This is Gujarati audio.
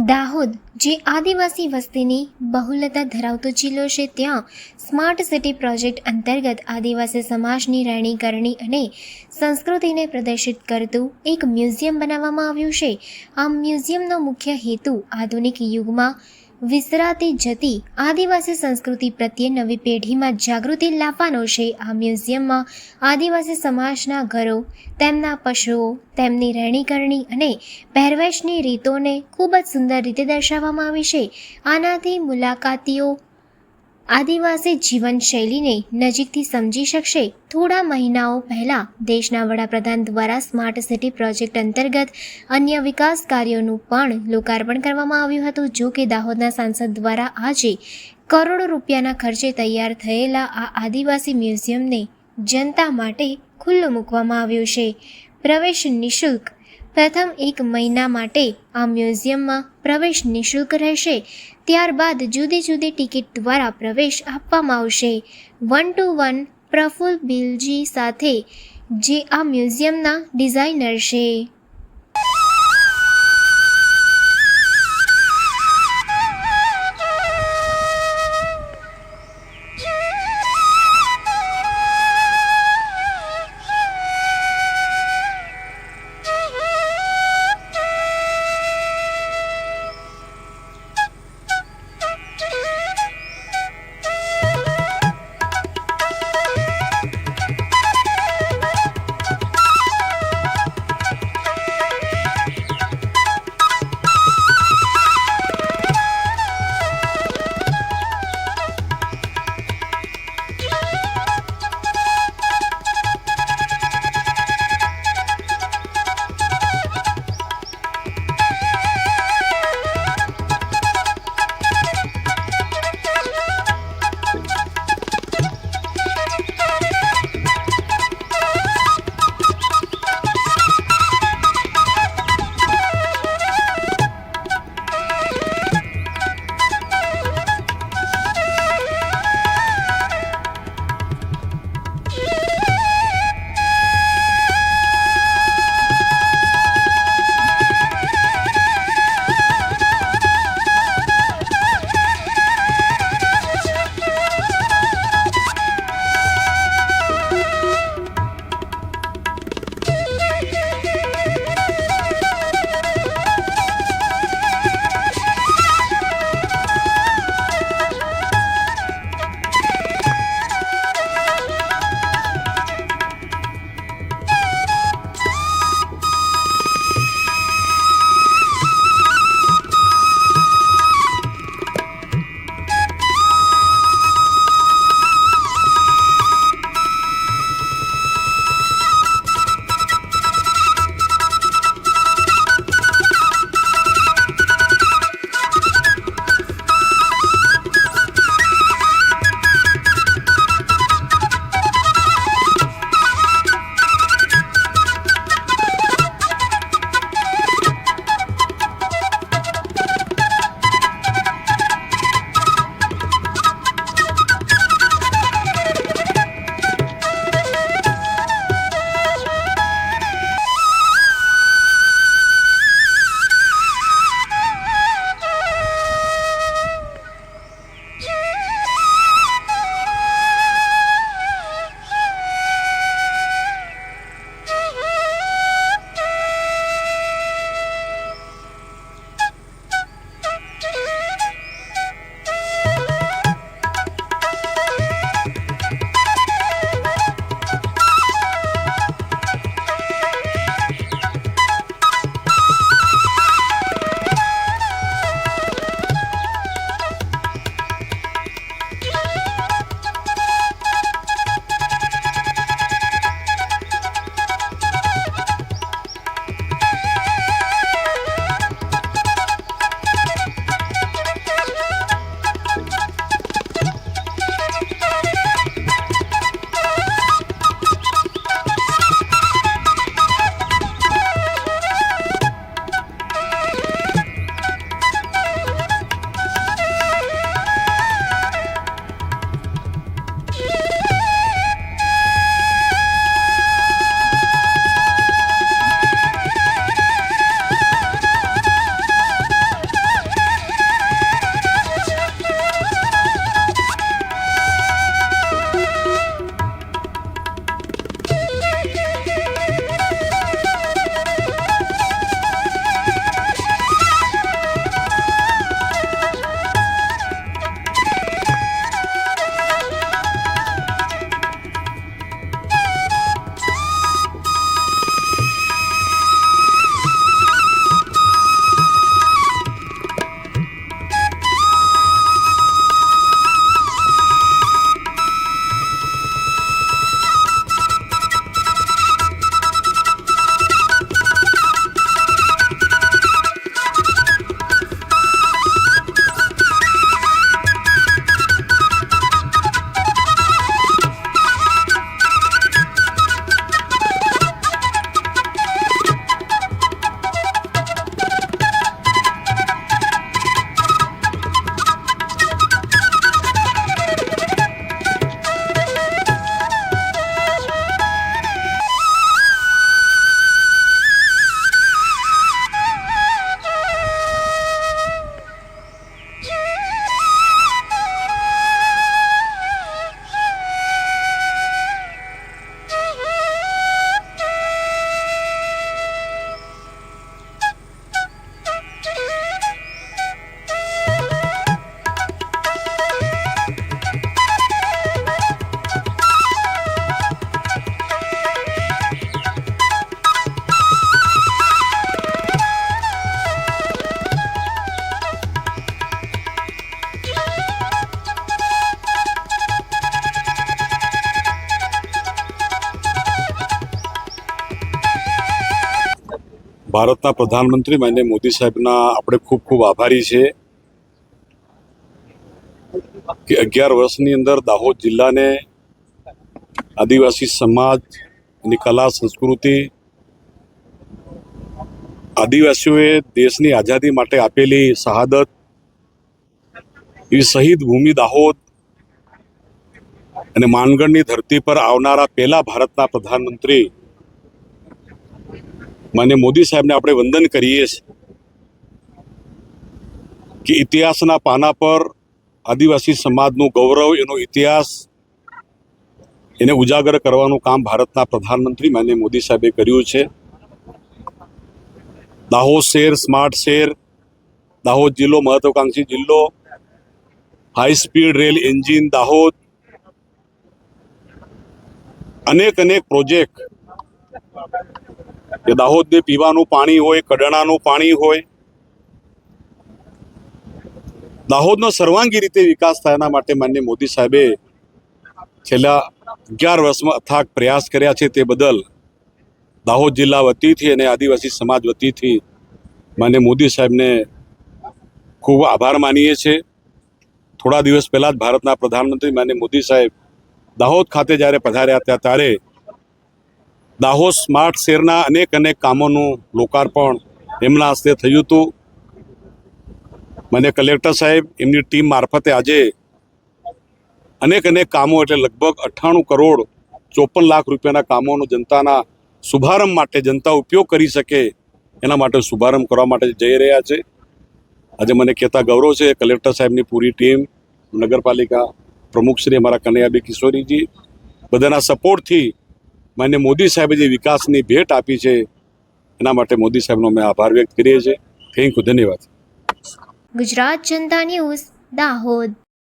દાહોદ જે આદિવાસી વસ્તીની બહુલતા ધરાવતો જિલ્લો છે, ત્યાં સ્માર્ટ સિટી પ્રોજેક્ટ અંતર્ગત આદિવાસી સમાજની રહેણી કરણી અને સંસ્કૃતિને પ્રદર્શિત કરતું એક મ્યુઝિયમ બનાવવામાં આવ્યું છે. આ મ્યુઝિયમનો મુખ્ય હેતુ આધુનિક યુગમાં વિસરાતી જતી આદિવાસી સંસ્કૃતિ પ્રત્યે નવી પેઢીમાં જાગૃતિ લાવવાનો છે. આ મ્યુઝિયમમાં આદિવાસી સમાજના ઘરો, તેમના પશુઓ, તેમની રહેણીકરણી અને પહેરવેશની રીતોને ખૂબ જ સુંદર રીતે દર્શાવવામાં આવી છે. આનાથી મુલાકાતીઓ આદિવાસી જીવનશૈલીને નજીકથી સમજી શકશે. થોડા મહિનાઓ પહેલાં દેશના વડાપ્રધાન દ્વારા સ્માર્ટ સિટી પ્રોજેક્ટ અંતર્ગત અન્ય વિકાસ કાર્યોનું પણ લોકાર્પણ કરવામાં આવ્યું હતું. જો કે દાહોદના સાંસદ દ્વારા આજે કરોડો રૂપિયાના ખર્ચે તૈયાર થયેલા આ આદિવાસી મ્યુઝિયમને જનતા માટે ખુલ્લું મૂકવામાં આવ્યું છે. પ્રવેશ નિઃશુલ્ક. પ્રથમ 1 મહિના માટે આ મ્યુઝિયમમાં પ્રવેશ નિઃશુલ્ક રહેશે. ત્યારબાદ જુદી જુદી ટિકિટ દ્વારા પ્રવેશ આપવામાં આવશે. 1-to-1 પ્રફુલ્લ બિલજી સાથે, જે આ મ્યુઝિયમના ડિઝાઇનર છે. ભારતના પ્રધાનમંત્રી માનનીય મોદી સાહેબના આપણે ખૂબ ખૂબ આભારી છે કે 11 વર્ષની અંદર દાહોદ જિલ્લાને આદિવાસી સમાજ એની કલા સંસ્કૃતિ, આદિવાસીઓએ દેશની આઝાદી માટે આપેલી શહાદત, એ શહીદ ભૂમિ દાહોદ અને માનગઢની ધરતી પર આવનારા પહેલા ભારતના પ્રધાનમંત્રી માનનીય મોદી સાહેબને આપણે વંદન કરીએ છીએ કે ઇતિહાસના પાના પર આદિવાસી સમાજનું ગૌરવ, એનો ઇતિહાસ એને ઉજાગર કરવાનું કામ ભારતના પ્રધાનમંત્રી માનનીય મોદી સાહેબે કર્યું છે. દાહોદ શહેર સ્માર્ટ શહેર, દાહોદ જિલ્લો મહત્વાકાંક્ષી જિલ્લો, high speed rail engine Dahod, અનેક પ્રોજેક્ટ, કે દાહોદને પીવાનું પાણી હોય, કડાણાનું પાણી હોય, દાહોદનો સર્વાંગી રીતે વિકાસ થાય એના માટે માનનીય મોદી સાહેબે છેલ્લા 11 વર્ષમાં અથાગ પ્રયાસ કર્યા છે. તે બદલ દાહોદ જિલ્લા વતીથી અને આદિવાસી સમાજ વતીથી માનનીય મોદી સાહેબને ખૂબ આભાર માનીએ છીએ. થોડા દિવસ પહેલાં જ ભારતના પ્રધાનમંત્રી માનનીય મોદી સાહેબ દાહોદ ખાતે જ્યારે પધાર્યા હતા ત્યારે દાહોદ સ્માર્ટ શહેરના અનેક કામોનું લોકાર્પણ એમના હસ્તે થયું હતું. મને કલેક્ટર સાહેબ એમની ટીમ મારફતે આજે અનેક કામો એટલે લગભગ 98 કરોડ 54 લાખ રૂપિયાના કામોનો જનતાના શુભારંભ માટે, જનતા ઉપયોગ કરી શકે એના માટે શુભારંભ કરવા માટે જઈ રહ્યા છે. આજે મને કહેતા ગૌરવ છે કલેક્ટર સાહેબની પૂરી ટીમ, નગરપાલિકા પ્રમુખશ્રી અમારા કનૈયાબી કિશોરીજી, બધાના સપોર્ટથી માનનીય મોદી સાહેબે જે વિકાસની ભેટ આપી છે એના માટે મોદી સાહેબનો અમે આભાર વ્યક્ત કરીએ છીએ. થેન્ક યુ, ધન્યવાદ. ગુજરાત જનતા ન્યૂઝ, દાહોદ.